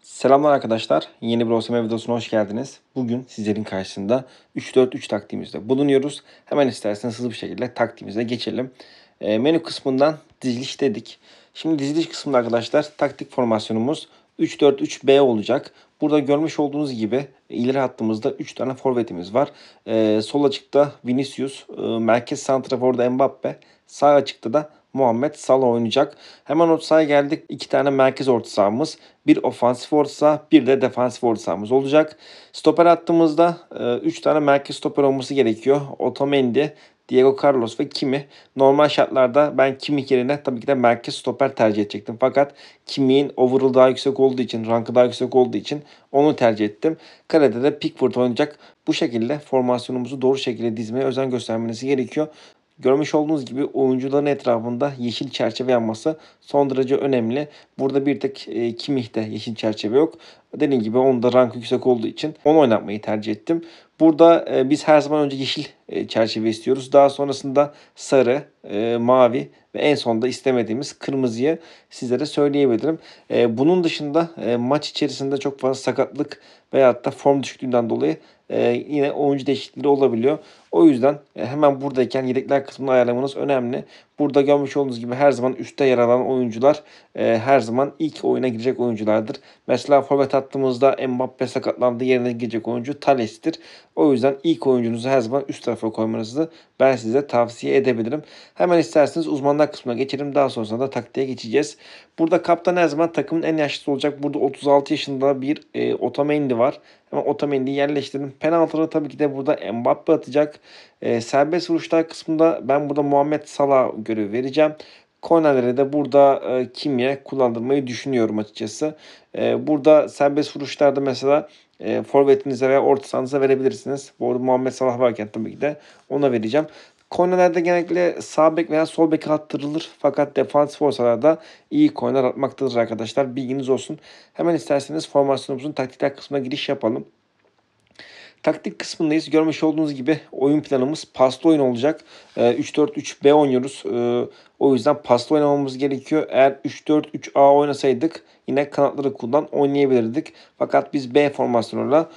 Selamlar arkadaşlar. Yeni bir OSM videosuna hoş geldiniz. Bugün sizlerin karşısında 3-4-3 taktiğimizde bulunuyoruz. Hemen isterseniz hızlı bir şekilde taktiğimize geçelim. Menü kısmından diziliş dedik. Şimdi diziliş kısmında arkadaşlar taktik formasyonumuz 3-4-3-B olacak. Burada görmüş olduğunuz gibi ileri hattımızda 3 tane forvetimiz var. Sol açıkta Vinicius, merkez santraforda Mbappe, sağ açıkta da Muhammed Salah oynayacak. Hemen orta sahaya geldik. 2 tane merkez orta sahamız. Bir ofansif orta saha, bir de defansif orta sahamız olacak. Stoper hattımızda 3 tane merkez stoper olması gerekiyor. Otamendi, Diego Carlos ve Kimi. Normal şartlarda ben Kimi yerine tabii ki de merkez stoper tercih edecektim. Fakat Kimi'nin overall daha yüksek olduğu için, rankı daha yüksek olduğu için onu tercih ettim. Kalede de Pickford oynayacak. Bu şekilde formasyonumuzu doğru şekilde dizmeye özen göstermeniz gerekiyor. Görmüş olduğunuz gibi oyuncuların etrafında yeşil çerçeve yanması son derece önemli. Burada bir tek Kimmih'te yeşil çerçeve yok. Dediğim gibi onun da rankı yüksek olduğu için onu oynatmayı tercih ettim. Burada biz her zaman önce yeşil çerçeve istiyoruz. Daha sonrasında sarı, mavi ve en sonunda istemediğimiz kırmızıyı sizlere söyleyebilirim. Bunun dışında maç içerisinde çok fazla sakatlık veyahut da form düşüklüğünden dolayı yine oyuncu değişiklikleri olabiliyor. O yüzden hemen buradayken yedekler kısmını ayarlamanız önemli. Burada görmüş olduğunuz gibi her zaman üstte yer alan oyuncular her zaman ilk oyuna girecek oyunculardır. Mesela forvet hattımızda Mbappe sakatlandı, yerine girecek oyuncu Thales'tir. O yüzden ilk oyuncunuzu her zaman üst tarafa koymanızı ben size tavsiye edebilirim. Hemen isterseniz uzmanlar kısmına geçelim. Daha sonrasında da taktiğe geçeceğiz. Burada kaptan her zaman takımın en yaşlısı olacak. Burada 36 yaşında bir Otamendi var. Hemen Otamendi'yi yerleştirdim. Penaltıları tabii ki de burada Mbappe atacak. Serbest vuruşlar kısmında ben burada Muhammed Salah görevi vereceğim. Kornerleri de burada Kimye kullandırmayı düşünüyorum açıkçası. Burada serbest vuruşlarda mesela forvetinize veya orta sahanıza verebilirsiniz. Bu arada Muhammed Salah varken tabii ki de ona vereceğim. Kornerlerde genellikle sağ bek veya sol bek attırılır. Fakat defansif ortalarda iyi korner atmaktadır arkadaşlar. Bilginiz olsun. Hemen isterseniz formasyonumuzun taktikler kısmına giriş yapalım. Taktik kısmındayız. Görmüş olduğunuz gibi oyun planımız paslı oyun olacak. 3-4-3-B oynuyoruz. O yüzden paslı oynamamız gerekiyor. Eğer 3-4-3-A oynasaydık yine kanatları kullan oynayabilirdik. Fakat biz B formasyonuyla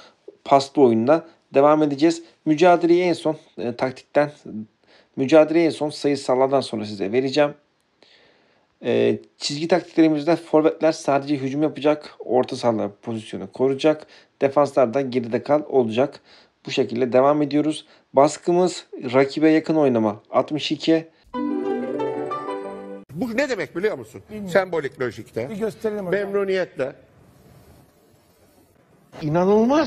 paslı oyunda devam edeceğiz. Mücadeleyi en son mücadeleyi en son sayısallardan sonra size vereceğim. Çizgi taktiklerimizde forvetler sadece hücum yapacak. Orta sahalar pozisyonu koruyacak. Defanslar da geride kal olacak. Bu şekilde devam ediyoruz. Baskımız rakibe yakın oynama 62. Bu ne demek biliyor musun? Bilmiyorum. Sembolik lojikte. Bir gösterelim hocam. Memnuniyetle. İnanılmaz.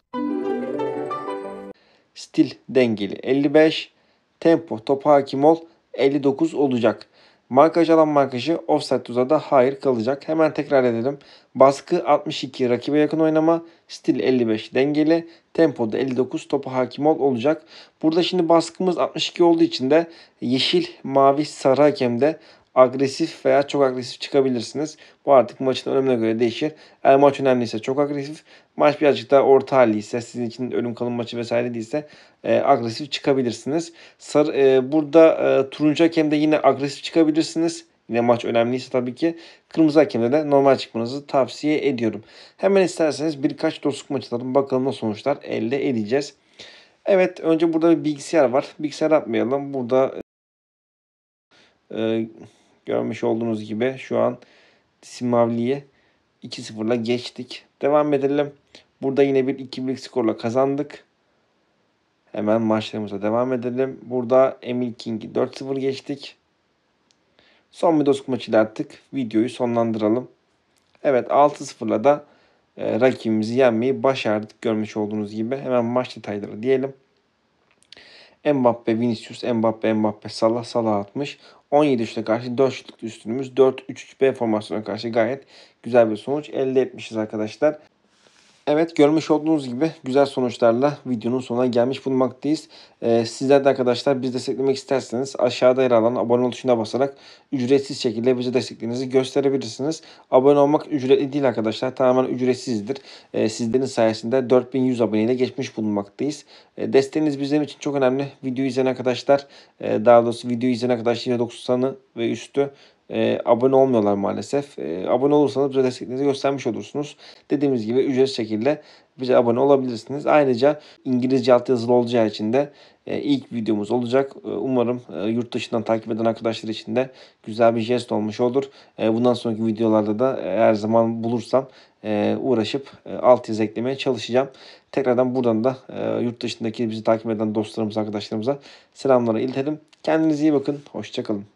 Stil dengeli 55. Tempo topa hakim ol 59 olacak. Markaj alan markajı offside tuzada hayır kalacak. Hemen tekrar edelim. Baskı 62 rakibe yakın oynama. Stil 55 dengeli. Tempoda 59 topa hakim ol olacak. Burada şimdi baskımız 62 olduğu için de yeşil, mavi, sarı hakemde agresif veya çok agresif çıkabilirsiniz. Bu artık maçın önemine göre değişir. Eğer maç önemliyse çok agresif. Maç birazcık daha orta hali ise sizin için ölüm kalım maçı vesaire değilse agresif çıkabilirsiniz. Burada turuncu hakemde yine agresif çıkabilirsiniz. Yine maç önemliyse tabii ki. Kırmızı hakemde de normal çıkmanızı tavsiye ediyorum. Hemen isterseniz birkaç dostluk maçı alalım. Bakalım nasıl sonuçlar elde edeceğiz. Evet, önce burada bir bilgisayar var. Bilgisayar atmayalım. Burada e, görmüş olduğunuz gibi şu an Simavli'yi 2-0'la geçtik. Devam edelim. Burada yine bir 2-1 skorla kazandık. Hemen maçlarımıza devam edelim. Burada Emil King'i 4-0 geçtik. Son bir dostluk maçıyla artık videoyu sonlandıralım. Evet, 6-0'la da rakibimizi yenmeyi başardık görmüş olduğunuz gibi. Hemen maç detayları diyelim. Mbappe, Vinicius, Mbappe, Salah, Salah atmış. 17 şuta karşı 4 şutluk üstünümüz. 4-3-3-B formasyona karşı gayet güzel bir sonuç elde etmişiz arkadaşlar. Evet, görmüş olduğunuz gibi güzel sonuçlarla videonun sonuna gelmiş bulunmaktayız. Sizler de arkadaşlar bizi desteklemek isterseniz aşağıda yer alan abone ol tuşuna basarak ücretsiz şekilde bize desteklerinizi gösterebilirsiniz. Abone olmak ücretli değil arkadaşlar. Tamamen ücretsizdir. Sizlerin sayesinde 4100 aboneyle geçmiş bulunmaktayız. Desteğiniz bizim için çok önemli. Videoyu izleyen arkadaşlar, daha doğrusu videoyu izleyen arkadaşlar %90'ı ve üstü abone olmuyorlar maalesef. Abone olursanız bize desteklerinizi göstermiş olursunuz. Dediğimiz gibi ücretsiz şekilde bize abone olabilirsiniz. Ayrıca İngilizce altyazılı olacağı için de ilk videomuz olacak. Umarım yurt dışından takip eden arkadaşlar için de güzel bir jest olmuş olur. Bundan sonraki videolarda da her zaman bulursam uğraşıp altyazı eklemeye çalışacağım. Tekrardan buradan da yurt dışındaki bizi takip eden dostlarımıza, arkadaşlarımıza selamları iletelim. Kendinize iyi bakın. Hoşça kalın.